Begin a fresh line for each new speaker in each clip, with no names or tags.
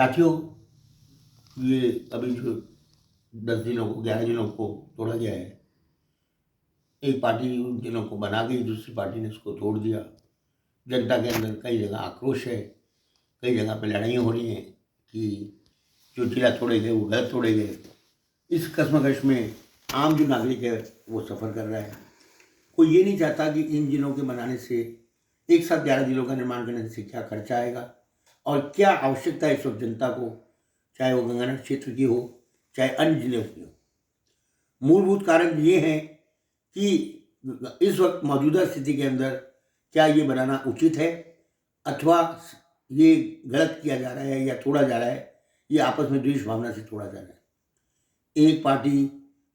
साथियों, ये अभी जो 10 दिनों को 11 दिनों को तोड़ा गया है, एक पार्टी उन दिनों को बना गई, दूसरी पार्टी ने उसको तोड़ दिया। जनता के अंदर कई जगह आक्रोश है, कई जगह पे लड़ाइयाँ हो रही हैं कि जो जिला तोड़े गए वो गलत तोड़े गए। इस कश्मकश में आम जो नागरिक है वो सफ़र कर रहा है। कोई ये नहीं चाहता कि इन जिलों के बनाने से, एक साथ 11 जिलों का निर्माण करने से क्या खर्चा आएगा और क्या आवश्यकता है इस वक्त जनता को, चाहे वो गंगानगर क्षेत्र की हो चाहे अन्य जिलों की हो। मूलभूत कारण ये है कि इस वक्त मौजूदा स्थिति के अंदर क्या ये बनाना उचित है अथवा ये गलत किया जा रहा है या तोड़ा जा रहा है, ये आपस में द्वेष भावना से तोड़ा जा रहा है। एक पार्टी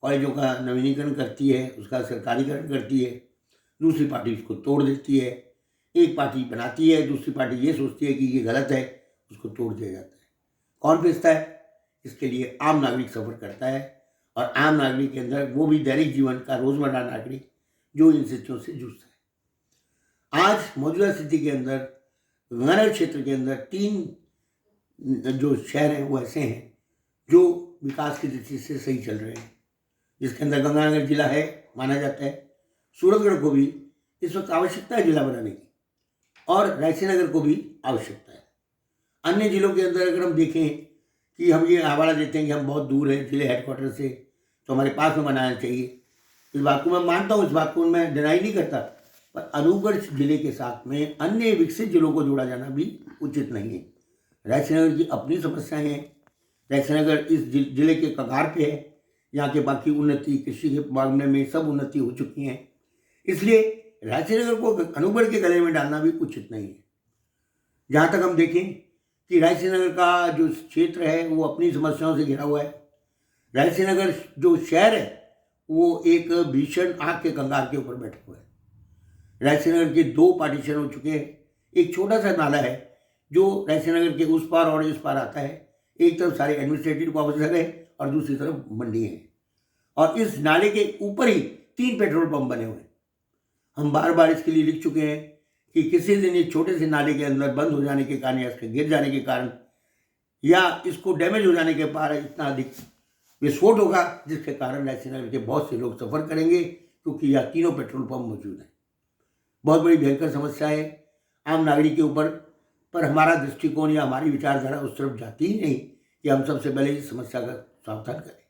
कॉलेजों का नवीनीकरण करती है, उसका सरकारीकरण करती है, दूसरी पार्टी उसको तोड़ देती है। एक पार्टी बनाती है, दूसरी पार्टी ये सोचती है कि ये गलत है, उसको तोड़ दिया जाता है। कौन पिसता है? इसके लिए आम नागरिक सफ़र करता है, और आम नागरिक के अंदर वो भी दैनिक जीवन का रोज़मर्रा नागरिक जो इन स्थितियों से जूझता है। आज मौजूदा स्थिति के अंदर गंगानगर क्षेत्र के अंदर 3 जो शहर हैं वो ऐसे हैं जो विकास की दृष्टि से सही चल रहे हैं, जिसके अंदर गंगानगर जिला है, माना जाता है। सूरतगढ़ को भी इस वक्त आवश्यकता है जिला बनाने की, और रायसेनगर को भी आवश्यकता है। अन्य जिलों के अंदर अगर हम देखें कि हम ये हवाला देते हैं कि हम बहुत दूर हैं जिले हेडक्वार्टर से, तो हमारे पास में बनाना चाहिए। इस बात को मैं मानता हूँ, इस बात को मैं डिनाई नहीं करता, पर अनूपगढ़ जिले के साथ में अन्य विकसित जिलों को जोड़ा जाना भी उचित नहीं है। रायसेनगर की अपनी समस्याएं हैं। रायसेनगर इस जिले के कगार पे है, यहाँ के बाकी उन्नति, कृषि के मामले में सब उन्नति हो चुकी हैं, इसलिए रायसेनगर को अनूपगढ़ के गले में डालना भी उचित नहीं है। जहाँ तक हम देखें कि रायसेनगर का जो क्षेत्र है वो अपनी समस्याओं से घिरा हुआ है। रायसेनगर जो शहर है वो एक भीषण आग के कंगार के ऊपर बैठा हुआ है। रायसेनगर के 2 पार्टीशन हो चुके हैं। एक छोटा सा नाला है जो रायसेनगर के उस पार और इस पार आता है। एक तरफ सारे एडमिनिस्ट्रेटिव ऑफिसर है और दूसरी तरफ मंडी है, और इस नाले के ऊपर ही 3 पेट्रोल पंप बने हुए हैं। हम बार बार इसके लिए लिख चुके हैं कि किसी दिन ये छोटे से नाले के अंदर बंद हो जाने के कारण या इसके गिर जाने के कारण या इसको डैमेज हो जाने के कारण इतना अधिक विस्फोट होगा, जिसके कारण रायसेनगर के बहुत से लोग सफ़र करेंगे, क्योंकि यहाँ 3 पेट्रोल पंप मौजूद हैं। बहुत बड़ी भयंकर समस्या है आम नागरिक के ऊपर, पर हमारा दृष्टिकोण या हमारी विचारधारा उस तरफ जाती ही नहीं कि हम सबसे पहले इस समस्या का सावधान करें।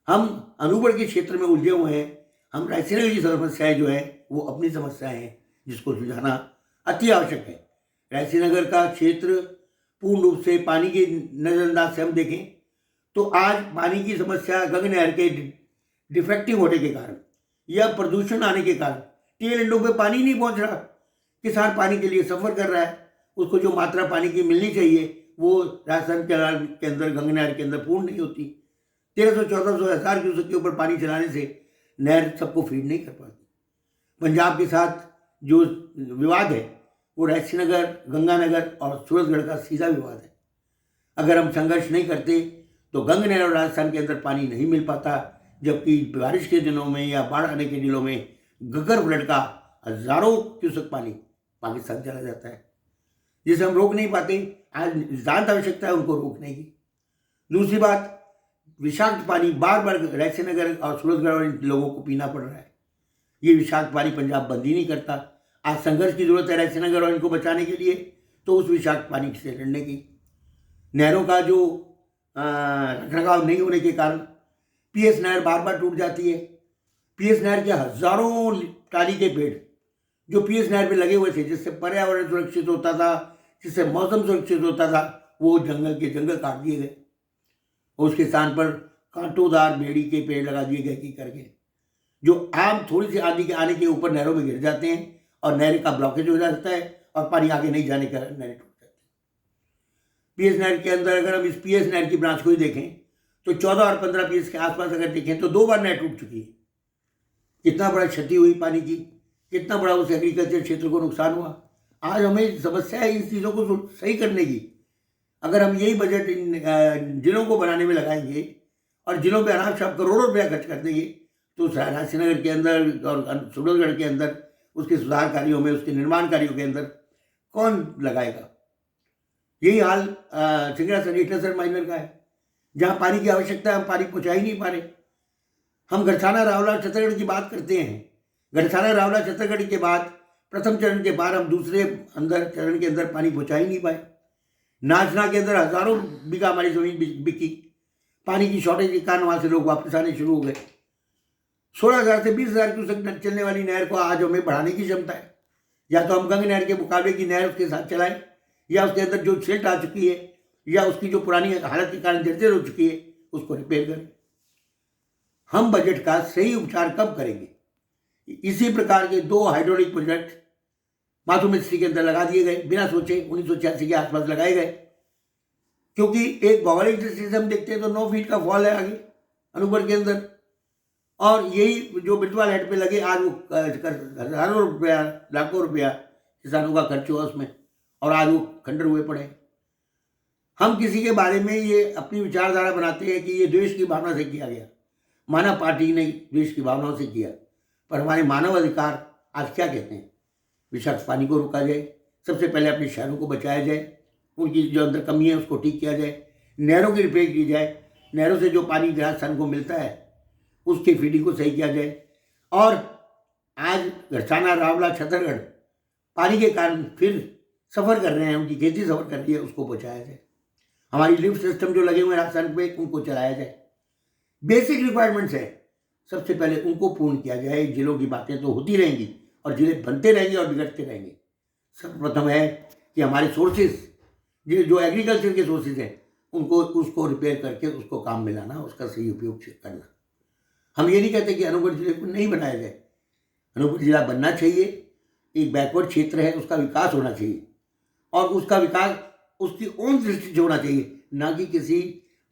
हम अनूपगढ़ के क्षेत्र में उलझे हुए हैं। हम रायसेनगर की समस्याएं जो है वो अपनी समस्याएं हैं, जिसको सुलझाना अति आवश्यक है। रायसेनगर का क्षेत्र पूर्ण रूप से पानी के नज़रअंदाज से हम देखें तो आज पानी की समस्या गंगा नहर के डिफेक्टिव होने के कारण या प्रदूषण आने के कारण टेल एंडों पे पानी नहीं पहुंच रहा। किसान पानी के लिए सफ़र कर रहा है, उसको जो मात्रा पानी की मिलनी चाहिए वो राजस्थान के अंदर गंगा नहर के अंदर पूर्ण नहीं होती। 1300-1400 हज़ार क्यूसेक के ऊपर पानी चलाने से नहर सबको फीड नहीं कर पाती। पंजाब के साथ जो विवाद है वो रायसेनगर, गंगानगर और सूरतगढ़ का सीधा विवाद है। अगर हम संघर्ष नहीं करते तो गंगा नहर और राजस्थान के अंदर पानी नहीं मिल पाता, जबकि बारिश के दिनों में या बाढ़ आने के दिनों में गगर फ्लड का हज़ारों क्यूसेक पानी पाकिस्तान चला जाता है, जिसे हम रोक नहीं पाते। आज ज़्यादा आवश्यकता है उनको रोकने की। दूसरी बात, विषाक्त पानी बार बार रायसेनगर और सूरतगढ़ और इन लोगों को पीना पड़ रहा है। ये विषाक्त पानी पंजाब बंद ही नहीं करता। आज संघर्ष की जरूरत है रायसेनगर और इनको बचाने के लिए, तो उस विषाक्त पानी से लड़ने की। नहरों का जो रखरखाव नहीं होने के कारण पीएस नहर बार बार टूट जाती है। पीएस नहर के हज़ारों टाली के पेड़ जो पीएस नहर पे लगे हुए थे, जिससे पर्यावरण सुरक्षित होता था, जिससे मौसम सुरक्षित होता था, वो जंगल के जंगल काट दिए गए। उसके स्थान पर कांटोदार बेड़ी के पेड़ लगा दिए गए की करके, जो आम थोड़ी सी आंधी के आने के ऊपर नहरों में गिर जाते हैं और नहर का ब्लॉकेज हो जाता है और पानी आगे नहीं जाने के कारण नहरें टूट जाती हैं। पीएस नहर के अंदर अगर हम इस पीएस नहर की ब्रांच को ही देखें तो 14 और 15 पीएस के आसपास अगर देखें तो 2 बार नहर टूट चुकी है। कितना बड़ा क्षति हुई पानी की, कितना बड़ा उस एग्रीकल्चर क्षेत्र को नुकसान हुआ। आज हमें समस्या है इन चीज़ों को सही करने की। अगर हम यही बजट इन जिलों को बनाने में लगाएंगे और जिलों पे अनाप शनाप करोड़ों रुपया खर्च कर देंगे, तो रायसेनगर के अंदर और सूरतगढ़ के अंदर उसके सुधार कार्यों में, उसके निर्माण कार्यों के अंदर कौन लगाएगा? यही हाल सिंगड़ा सनीटेसर माइनर का है, जहाँ पानी की आवश्यकता है, हम पानी पहुँचा ही नहीं पा रहे। हम गढ़साना रावला छत्तरगढ़ की बात करते हैं, गढ़साना रावला छत्तरगढ़ के बाद प्रथम चरण के बाद हम दूसरे चरण के अंदर पानी पहुँचा ही नहीं पाए। नाचना के अंदर हजारों बीघा हमारी जमीन बिकी, पानी की शॉर्टेज के कारण वहाँ से लोग वापस आने शुरू हो गए। 16,000 से 20,000 क्यूसेक चलने वाली नहर को आज हमें बढ़ाने की क्षमता है। या तो हम गंगा नहर के मुकाबले की नहर उसके साथ चलाएं, या उसके अंदर जो छिल्ट आ चुकी है या उसकी जो पुरानी हालत के कारण जर्जर हो चुकी है उसको रिपेयर करें। हम बजट का सही उपचार कब करेंगे? इसी प्रकार के 2 हाइड्रोलिक प्रोजेक्ट माथुर मिस्त्री के अंदर लगा दिए गए, बिना सोचे 1986 के आसपास लगाए गए, क्योंकि एक भौगोलिक दृष्टि से हम देखते हैं तो 9 फीट का फॉल है आगे अनूपगढ़ के अंदर, और यही जो बिटवाल हेड पे लगे आज वो हजारों रुपया लाखों रुपया किसानों का खर्च हुआ उसमें, और आज वो खंडर हुए पड़े। हम किसी के बारे में ये अपनी विचारधारा बनाते हैं कि ये द्वेष की भावना से किया गया। मानव पार्टी ने द्वेष की भावनाओं से किया, पर हमारे मानव अधिकार आज क्या कहते हैं? विषाक्त पानी को रोका जाए, सबसे पहले अपने शहरों को बचाया जाए, उनकी जो अंदर कमी है उसको ठीक किया जाए, नहरों की रिपेयर की जाए, नहरों से जो पानी राजस्थान को मिलता है उसकी फीडिंग को सही किया जाए, और आज गढ़साना रावला छत्तरगढ़ पानी के कारण फिर सफ़र कर रहे हैं, उनकी खेती सफ़र कर रही है, उसको पहुँचाया जाए। हमारी लिफ्ट सिस्टम जो लगे हुए हैं राजस्थान पे उनको चलाया जाए। बेसिक रिक्वायरमेंट्स है, सबसे पहले उनको पूर्ण किया जाए। जिलों की बातें तो होती रहेंगी और जिले बनते रहेंगे और बिगड़ते रहेंगे। सर्वप्रथम है कि हमारे सोर्सेज जो एग्रीकल्चर के सोर्सेज हैं उनको उसको रिपेयर करके उसको काम में लाना, उसका सही उपयोग करना। हम ये नहीं कहते कि अनूपगढ़ जिले को नहीं बनाया जाए, अनूपगढ़ जिला बनना चाहिए, एक बैकवर्ड क्षेत्र है, उसका विकास होना चाहिए, और उसका विकास उसकी ओन दृष्टि से होना चाहिए, ना कि किसी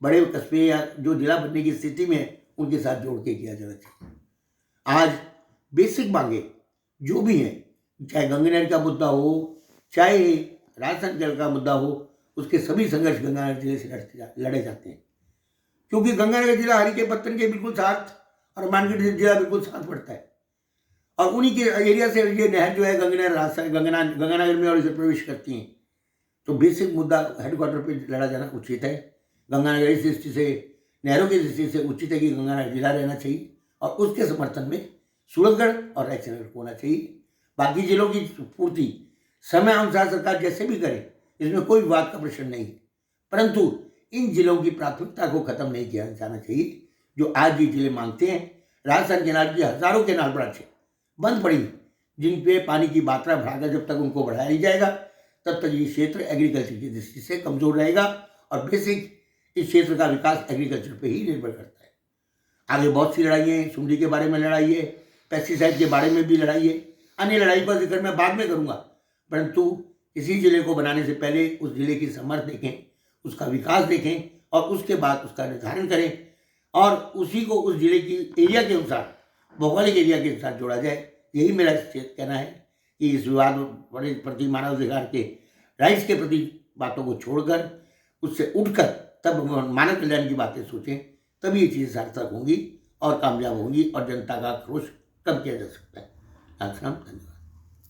बड़े कस्बे या जो जिला बनने की स्थिति में है उनके साथ जोड़ के किया जाना चाहिए। आज बेसिक मांगे जो भी हैं, चाहे गंगा नहर का मुद्दा हो, चाहे राजस्थान जल का मुद्दा हो, उसके सभी संघर्ष गंगानगर जिले से लड़े जाते हैं, क्योंकि गंगानगर जिला हरी के पत्तन के बिल्कुल साथ और मानगढ़ जिला बिल्कुल साथ पड़ता है, और उन्हीं के एरिया से ये नहर जो है गंगानगर में और इसे प्रवेश करती हैं। तो बेसिक मुद्दा हेडक्वार्टर पे लड़ा जाना उचित है। गंगानगर इस दृष्टि से, नहरों की दृष्टि से उचित है कि गंगानगर जिला रहना चाहिए, और उसके समर्थन में सूरतगढ़ और रायचूर को होना चाहिए। बाकी जिलों की पूर्ति समय अनुसार सरकार जैसे भी करे, इसमें कोई विवाद का प्रश्न नहीं है, परंतु इन जिलों की प्राथमिकता को खत्म नहीं किया जाना चाहिए जो आज ये जिले मांगते हैं। राजस्थान केनाल की हजारों केनाल ब्रांचें बंद पड़ी, जिन पे पानी की मात्रा बढ़ाकर जब तक उनको बढ़ाया नहीं जाएगा तब तक ये क्षेत्र एग्रीकल्चर की दृष्टि से कमजोर रहेगा, और बेसिक इस क्षेत्र का विकास एग्रीकल्चर पे ही निर्भर करता है। आगे बहुत सी लड़ाई है, सुंडी के बारे में लड़ाई है, पेस्टिसाइड के बारे में भी लड़ाई है, अन्य लड़ाई का जिक्र मैं बाद में करूँगा, परंतु किसी जिले को बनाने से पहले उस जिले की समर्थ देखें, उसका विकास देखें, और उसके बाद उसका निर्धारण करें, और उसी को उस जिले की एरिया के अनुसार, भौगोलिक एरिया के अनुसार जोड़ा जाए। यही मेरा कहना है कि इस विवाद प्रति, मानव अधिकार के राइट्स के प्रति बातों को छोड़कर, उससे उठकर तब मानव कल्याण की बातें सोचें, तभी ये चीज़ें सार्थक होंगी और कामयाब होंगी, और जनता का आक्रोश कम किया जा सकता है। धन्यवाद।